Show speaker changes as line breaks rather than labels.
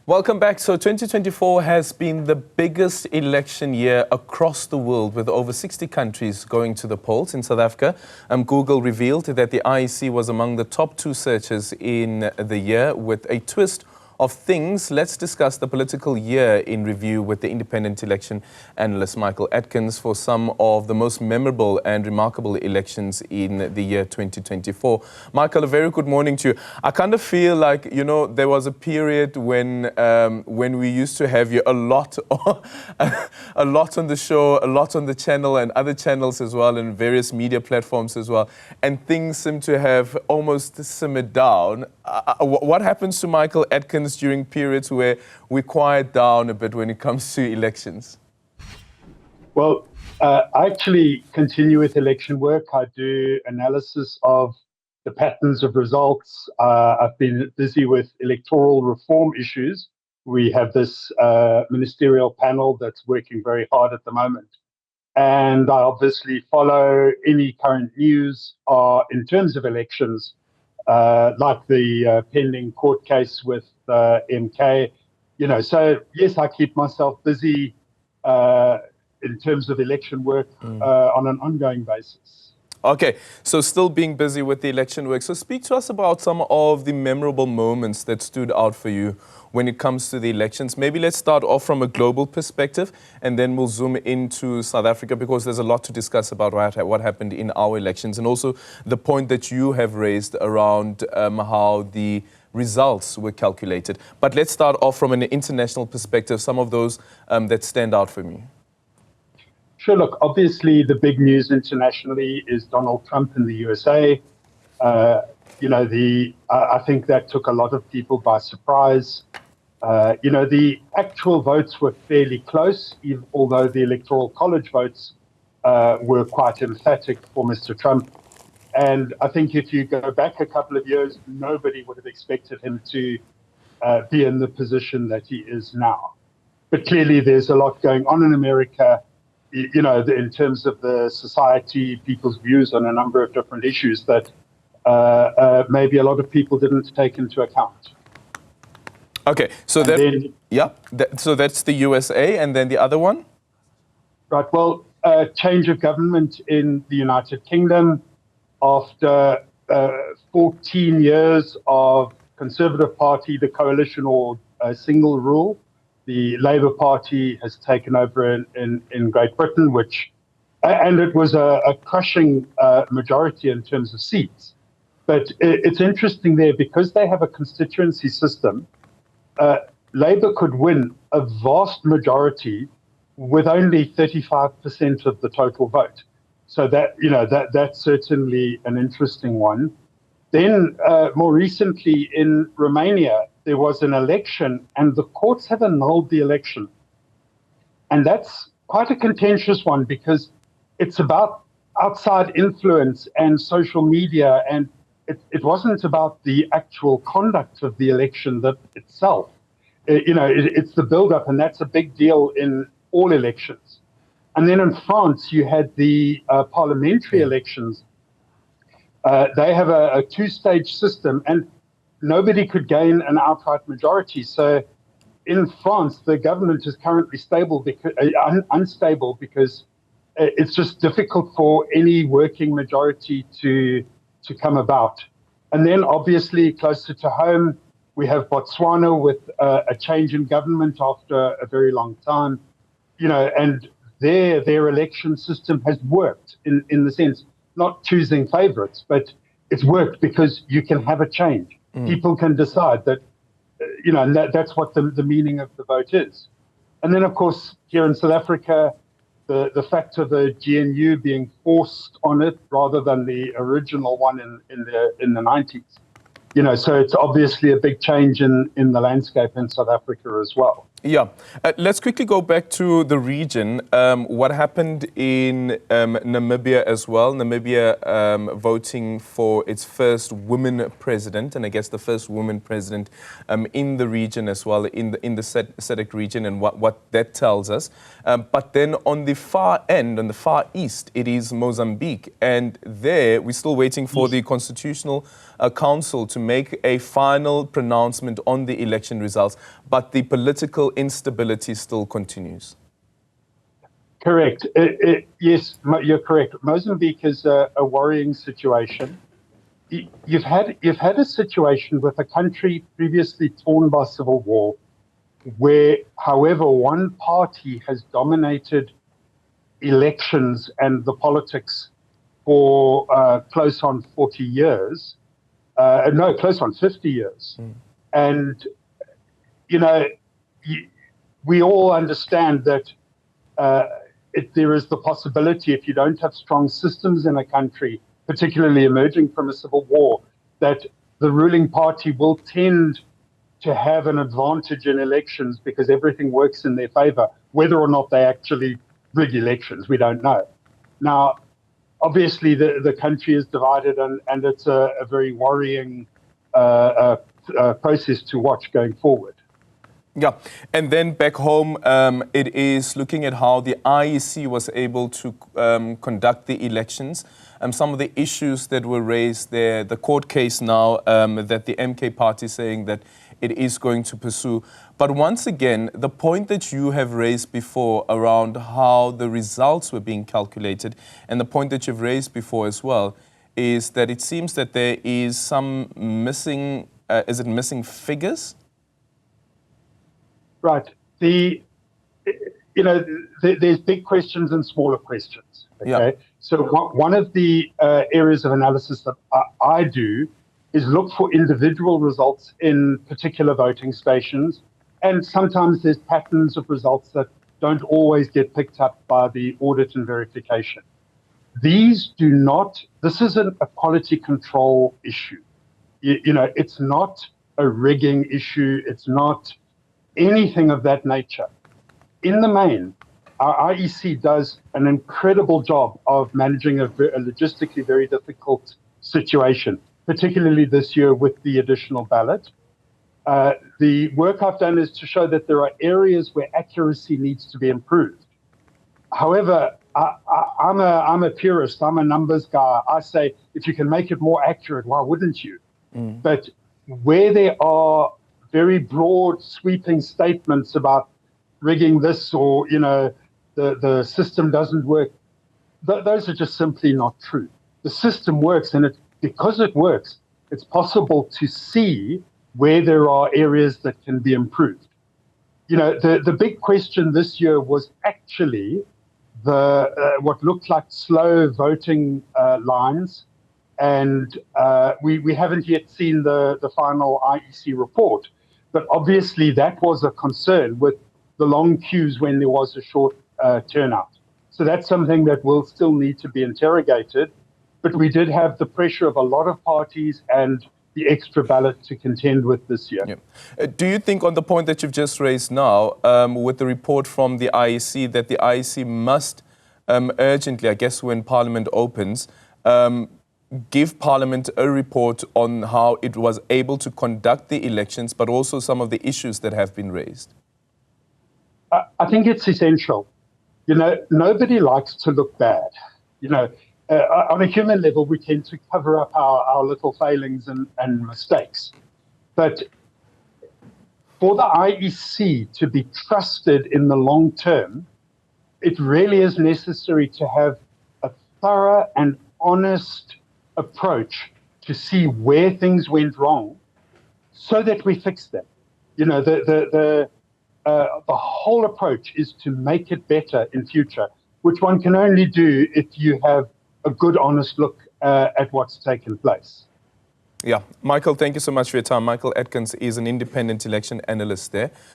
Welcome back. So 2024 has been the biggest election year across the world, with over 60 countries going to the polls. In South Africa, Google revealed that the IEC was among the top 2 searches in the year, with a twist of things. Let's discuss the political year in review with the independent election analyst Micheal Atkins for some of the most memorable and remarkable elections in the year 2024. Micheal, a very good morning to you. I kind of feel like, you know, there was a period when we used to have you a lot on the show, a lot on the channel and other channels as well, and various media platforms as well, and things seem to have almost simmered down. What happens to Micheal Atkins during periods where we quiet down a bit when it comes to elections?
Well, I actually continue with election work. I do analysis of the patterns of results. I've been busy with electoral reform issues. We have this ministerial panel that's working very hard at the moment. And I obviously follow any current news in terms of elections, like the pending court case with MK. You know, so yes, I keep myself busy in terms of election work on an ongoing basis.
Okay, so still being busy with the election work. So speak to us about some of the memorable moments that stood out for you when it comes to the elections. Maybe let's start off from a global perspective, and then we'll zoom into South Africa, because there's a lot to discuss about what happened in our elections, and also the point that you have raised around how the results were calculated. But let's start off from an international perspective, some of those that stand out for me.
Sure. Look, obviously the big news internationally is Donald Trump in the USA. You know, I think that took a lot of people by surprise. You know, the actual votes were fairly close, although the Electoral College votes were quite emphatic for Mr. Trump. And I think if you go back a couple of years, nobody would have expected him to be in the position that he is now. But clearly there's a lot going on in America, you know, in terms of the society, people's views on a number of different issues that maybe a lot of people didn't take into account.
Okay, so so that's the USA, and then the other one?
Right, well, change of government in the United Kingdom after 14 years of Conservative Party, the coalition or single rule. The Labour Party has taken over in Great Britain, and it was a crushing majority in terms of seats. But it's interesting there, because they have a constituency system, Labour could win a vast majority with only 35% of the total vote. So that, you know, that's certainly an interesting one. Then more recently in Romania, there was an election and the courts have annulled the election. And that's quite a contentious one, because it's about outside influence and social media, and it wasn't about the actual conduct of the election itself. You know, it's the build-up, and that's a big deal in all elections. And then in France, you had the parliamentary elections. They have a 2-stage system, and nobody could gain an outright majority. So in France, the government is currently unstable because it's just difficult for any working majority to come about. And then obviously closer to home, we have Botswana with a change in government after a very long time, you know, and their election system has worked in the sense, not choosing favorites, but it's worked because you can have a change. People can decide that, you know, and that's what the meaning of the vote is. And then, of course, here in South Africa, the fact of the GNU being forced on it rather than the original one in the 90s. You know, so it's obviously a big change in the landscape in South Africa as well.
Yeah. Let's quickly go back to the region. What happened in Namibia as well? Namibia voting for its first woman president, and I guess the first woman president in the region as well, in the SADC region, and what that tells us. But then on the far end, on the far east, it is Mozambique. And there, we're still waiting for the Constitutional Council to make a final pronouncement on the election results. But the political instability still continues.
Correct. Yes, you're correct. Mozambique is a worrying situation. You've had a situation with a country previously torn by civil war, where, however, one party has dominated elections and the politics for close on 40 years. No, close on 50 years. And, you know, we all understand that there is the possibility, if you don't have strong systems in a country, particularly emerging from a civil war, that the ruling party will tend to have an advantage in elections because everything works in their favor. Whether or not they actually rig elections, we don't know. Now, obviously, the country is divided, and it's a very worrying process to watch going forward.
Yeah, and then back home, it is looking at how the IEC was able to conduct the elections. Some of the issues that were raised there, the court case now that the MK party is saying that it is going to pursue. But once again, the point that you have raised before around how the results were being calculated, and the point that you've raised before as well, is that it seems that there is some missing, missing figures?
Right. There's big questions and smaller questions. Okay.
Yeah.
So one of the areas of analysis that I do is look for individual results in particular voting stations. And sometimes there's patterns of results that don't always get picked up by the audit and verification. This isn't a quality control issue. It's not a rigging issue. It's not anything of that nature. In the main, our IEC does an incredible job of managing a logistically very difficult situation, particularly this year with the additional ballot. The work I've done is to show that there are areas where accuracy needs to be improved. However, I'm a purist, I'm a numbers guy. I say, if you can make it more accurate, why wouldn't you? But where there are very broad, sweeping statements about rigging this or, the system doesn't work, those are just simply not true. The system works, and because it works, it's possible to see where there are areas that can be improved. The big question this year was actually what looked like slow voting lines, and we haven't yet seen the final IEC report. But obviously that was a concern with the long queues when there was a short turnout. So that's something that will still need to be interrogated. But we did have the pressure of a lot of parties and the extra ballot to contend with this year.
Yeah. Do you think, on the point that you've just raised now, with the report from the IEC, that the IEC must urgently, I guess when Parliament opens, give Parliament a report on how it was able to conduct the elections, but also some of the issues that have been raised?
I think it's essential. Nobody likes to look bad. On a human level, we tend to cover up our little failings and mistakes. But for the IEC to be trusted in the long term, it really is necessary to have a thorough and honest approach to see where things went wrong so that we fix them. The whole approach is to make it better in future, which one can only do if you have a good, honest look at what's taken place.
Yeah. Micheal, thank you so much for your time. Micheal Atkins is an independent election analyst there.